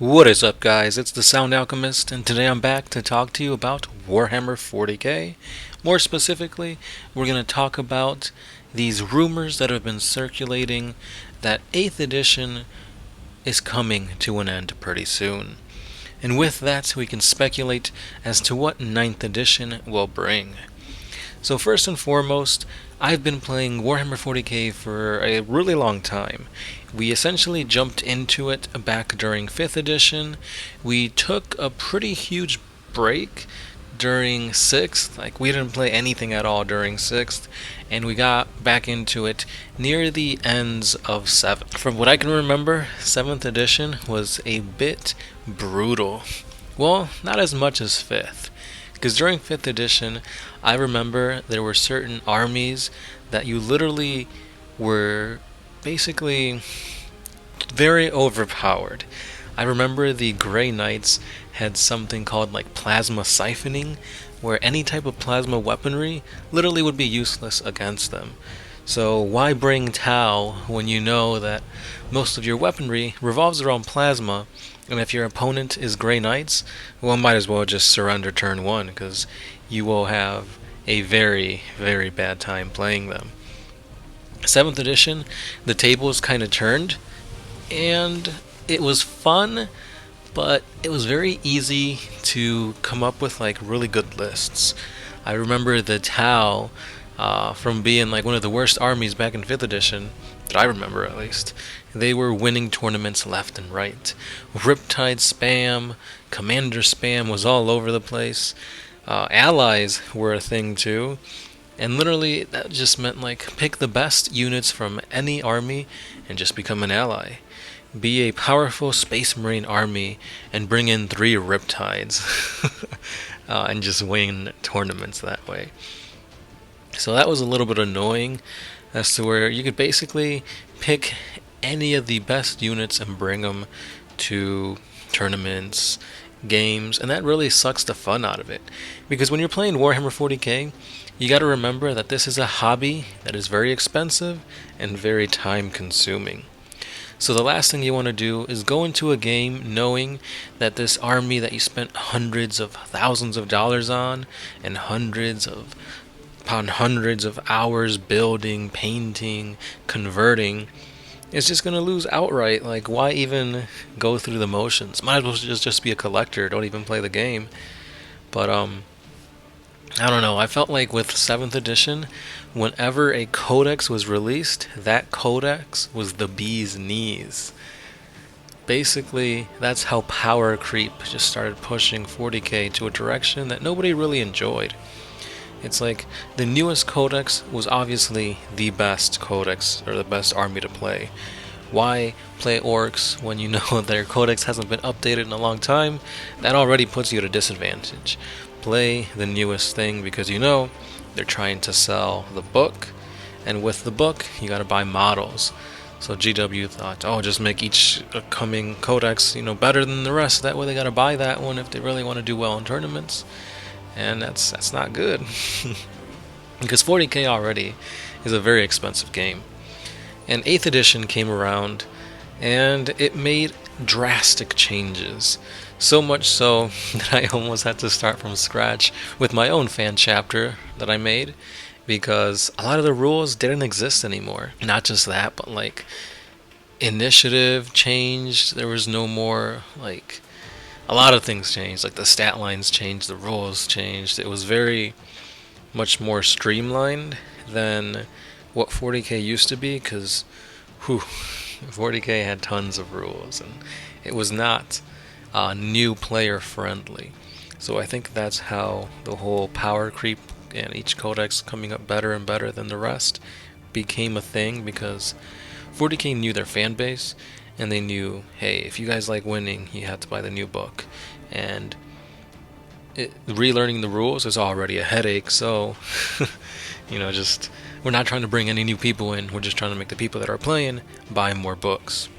What is up, guys? It's the Sound Alchemist, and today I'm back to talk to you about Warhammer 40k. More specifically, we're going to talk about these rumors that have been circulating that 8th edition is coming to an end pretty soon. And with that, we can speculate as to what 9th edition will bring. So first and foremost, I've been playing Warhammer 40k for a really long time. We essentially jumped into it back during 5th edition. We took a pretty huge break during 6th. Like, we didn't play anything at all during 6th, and we got back into it near the ends of 7th. From what I can remember, 7th edition was a bit brutal. Well, not as much as 5th. Because during 5th edition, I remember there were certain armies that you literally were basically very overpowered. I remember the Grey Knights had something called like plasma siphoning, where any type of plasma weaponry literally would be useless against them. So why bring Tau when you know that most of your weaponry revolves around plasma, and if your opponent is Grey Knights, well, might as well just surrender turn 1, because you will have a very, very bad time playing them. 7th edition, the tables kind of turned, and it was fun, but it was very easy to come up with like really good lists. I remember the Tau from being like one of the worst armies back in 5th edition, that I remember at least. They were winning tournaments left and right. Riptide spam, commander spam was all over the place. Allies were a thing too. And literally that just meant like pick the best units from any army and just become an ally. Be a powerful Space Marine army and bring in 3 Riptides and just win tournaments that way. So that was a little bit annoying, as to where you could basically pick any of the best units and bring them to tournaments, games, and that really sucks the fun out of it. Because when you're playing Warhammer 40k, you gotta remember that this is a hobby that is very expensive and very time consuming. So the last thing you want to do is go into a game knowing that this army that you spent hundreds of thousands of dollars on and hundreds of hours building, painting, converting, is just going to lose outright. Like, why even go through the motions? Might as well just be a collector, don't even play the game. But I don't know, I felt like with 7th edition, whenever a codex was released, that codex was the bee's knees. Basically, that's how power creep just started pushing 40k to a direction that nobody really enjoyed. It's like the newest codex was obviously the best codex, or the best army to play. Why play orcs when you know their codex hasn't been updated in a long time? That already puts you at a disadvantage. Play the newest thing because you know they're trying to sell the book, and with the book you gotta buy models. So GW thought, oh, just make each coming codex, better than the rest. That way they gotta buy that one if they really want to do well in tournaments. And that's not good. Because 40k already is a very expensive game. And 8th edition came around, and it made drastic changes. So much so that I almost had to start from scratch with my own fan chapter that I made, because a lot of the rules didn't exist anymore. Not just that, but like initiative changed. There was no more like... A lot of things changed, like the stat lines changed, the rules changed. It was very much more streamlined than what 40k used to be, because 40k had tons of rules, and it was not new player friendly. So I think that's how the whole power creep and each codex coming up better and better than the rest became a thing, because 40k knew their fan base, and they knew, hey, if you guys like winning, you have to buy the new book. And relearning the rules is already a headache, so, we're not trying to bring any new people in, we're just trying to make the people that are playing buy more books.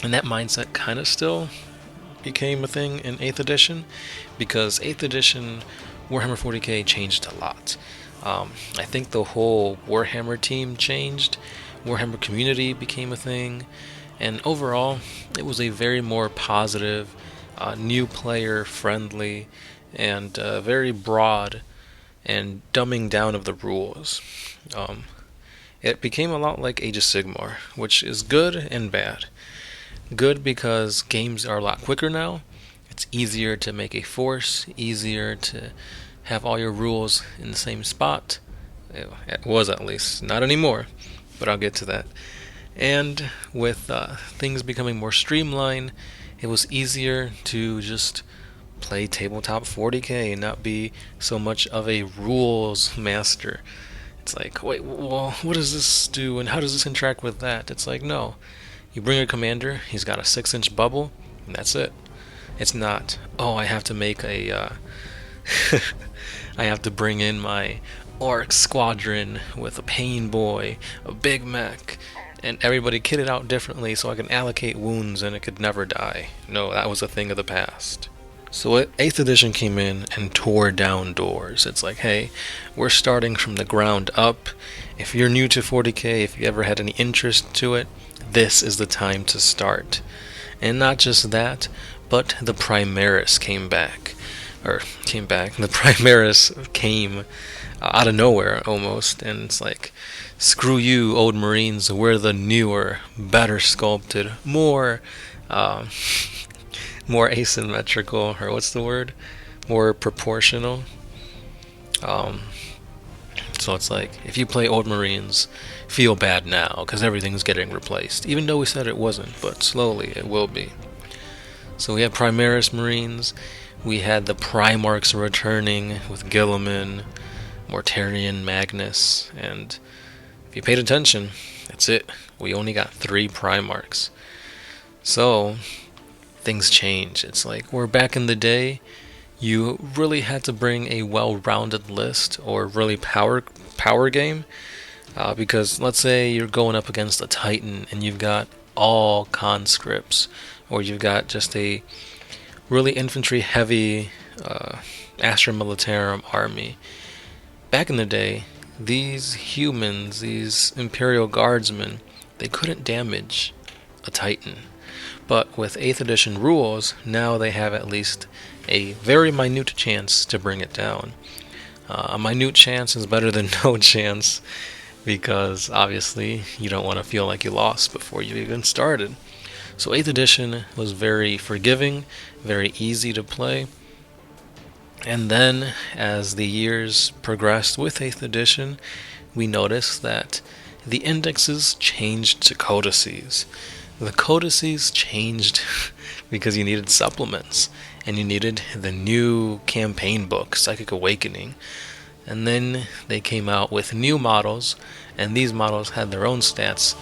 And that mindset kind of still became a thing in 8th edition, because 8th edition Warhammer 40k changed a lot. I think the whole Warhammer team changed, Warhammer community became a thing, And overall, it was a very more positive, new player friendly, and very broad and dumbing down of the rules. Um, it became a lot like Age of Sigmar, which is good and bad. Good because games are a lot quicker now. It's easier to make a force, easier to have all your rules in the same spot. It was, at least. Not anymore, but I'll get to that. And with things becoming more streamlined, it was easier to just play tabletop 40k and not be so much of a rules master. It's like, wait, well, what does this do and how does this interact with that? It's like, no. You bring a commander, he's got a 6-inch bubble, and that's it. It's not, oh, I have to make a, I have to bring in my orc squadron with a pain boy, a big mech, and everybody kitted out differently so I can allocate wounds and it could never die. No, that was a thing of the past. So 8th edition came in and tore down doors. It's like, hey, we're starting from the ground up. If you're new to 40k, if you ever had any interest to it, this is the time to start. And not just that, but the Primaris came back. The Primaris came out of nowhere almost, and it's like, screw you, old Marines, we're the newer, better sculpted, more asymmetrical, or what's the word? More proportional. So it's like, if you play old Marines, feel bad now, because everything's getting replaced. Even though we said it wasn't, but slowly it will be. So we had Primaris Marines, we had the Primarchs returning with Guilliman, Mortarion, Magnus, and if you paid attention, that's it. We only got 3 Primarchs. So things change. It's like, we're back in the day, you really had to bring a well-rounded list or really power game, because let's say you're going up against a Titan and you've got all conscripts, or you've got just a really infantry heavy Astra Militarum army. Back in the day, these humans, these Imperial Guardsmen, they couldn't damage a Titan. But with 8th edition rules, now they have at least a very minute chance to bring it down. A minute chance is better than no chance, because obviously you don't want to feel like you lost before you even started. So 8th edition was very forgiving, very easy to play. And then, as the years progressed with 8th edition, we noticed that the indexes changed to codices. The codices changed because you needed supplements, and you needed the new campaign book, Psychic Awakening. And then they came out with new models, and these models had their own stats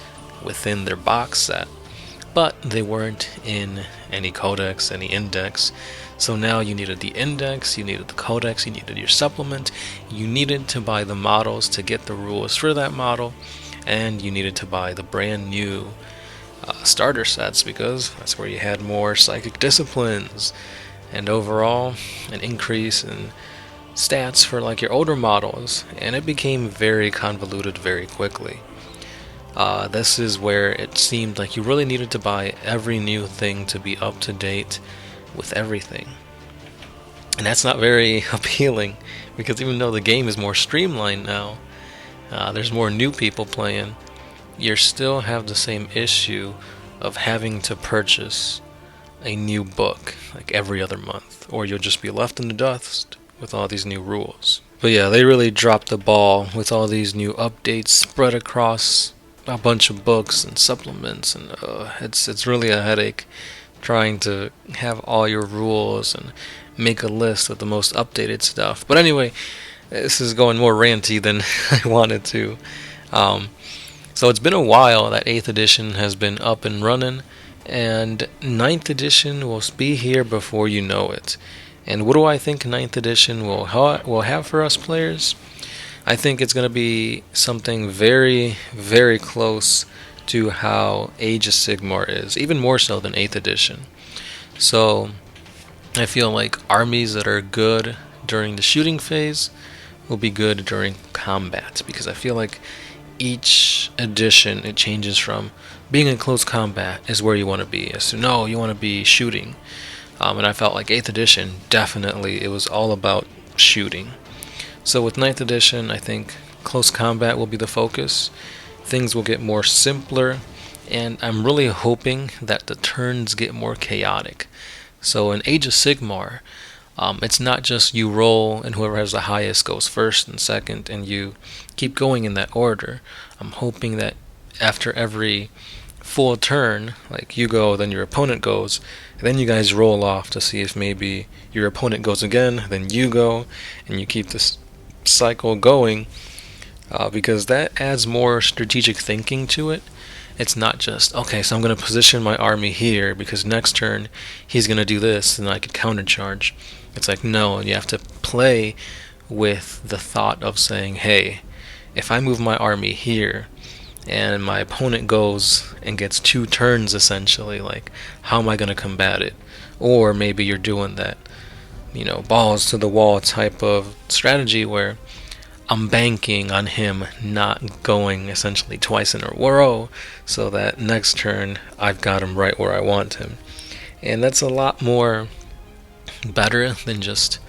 within their box set. But they weren't in any codex, any index. So now you needed the index, you needed the codex, you needed your supplement, you needed to buy the models to get the rules for that model, and you needed to buy the brand new starter sets, because that's where you had more psychic disciplines, and overall an increase in stats for like your older models, and it became very convoluted very quickly. This is where it seemed like you really needed to buy every new thing to be up to date with everything. And that's not very appealing, because even though the game is more streamlined now, there's more new people playing, you still have the same issue of having to purchase a new book like every other month, or you'll just be left in the dust with all these new rules. But yeah, they really dropped the ball with all these new updates spread across a bunch of books and supplements, and it's really a headache trying to have all your rules and make a list with the most updated stuff. But anyway, this is going more ranty than I wanted to. So it's been a while that 8th edition has been up and running, and 9th edition will be here before you know it. And what do I think 9th edition will have for us players? I think it's going to be something very, very close to how Age of Sigmar is, even more so than 8th edition. So I feel like armies that are good during the shooting phase will be good during combat, because I feel like each edition it changes from being in close combat is where you want to be, as to no, you want to be shooting. And I felt like 8th edition, definitely, it was all about shooting. So with 9th edition, I think close combat will be the focus. Things will get more simpler, and I'm really hoping that the turns get more chaotic. So in Age of Sigmar, it's not just you roll and whoever has the highest goes first and second, and you keep going in that order. I'm hoping that after every full turn, like you go, then your opponent goes, and then you guys roll off to see if maybe your opponent goes again, then you go, and you keep this cycle going, because that adds more strategic thinking to it. It's not just, okay, so I'm going to position my army here because next turn he's going to do this and I could countercharge. It's like, no, you have to play with the thought of saying, hey, if I move my army here and my opponent goes and gets 2 turns essentially, like, how am I going to combat it? Or maybe you're doing that, balls to the wall type of strategy where I'm banking on him not going essentially twice in a row, so that next turn I've got him right where I want him. And that's a lot more better than just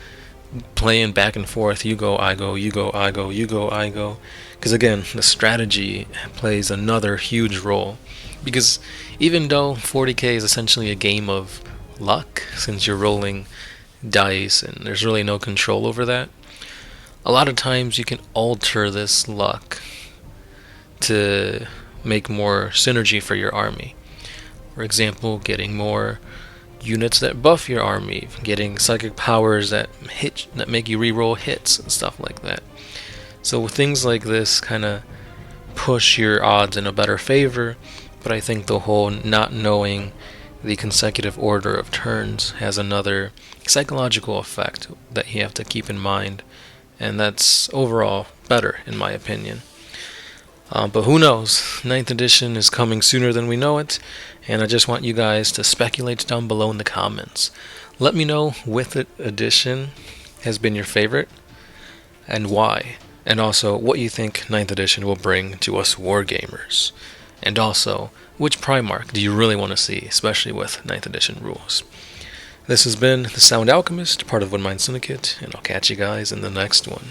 playing back and forth. You go, I go, you go, I go, you go, I go. Because again, the strategy plays another huge role. Because even though 40k is essentially a game of luck, since you're rolling dice and there's really no control over that, a lot of times you can alter this luck to make more synergy for your army. For example, getting more units that buff your army, getting psychic powers that make you reroll hits and stuff like that. So things like this kind of push your odds in a better favor, but I think the whole not knowing the consecutive order of turns has another psychological effect that you have to keep in mind. And that's overall better, in my opinion. But who knows? 9th edition is coming sooner than we know it, and I just want you guys to speculate down below in the comments. Let me know which edition has been your favorite, and why. And also, what you think 9th edition will bring to us wargamers. And also, which Primarch do you really want to see, especially with 9th edition rules. This has been The Sound Alchemist, part of One Mind Syndicate, and I'll catch you guys in the next one.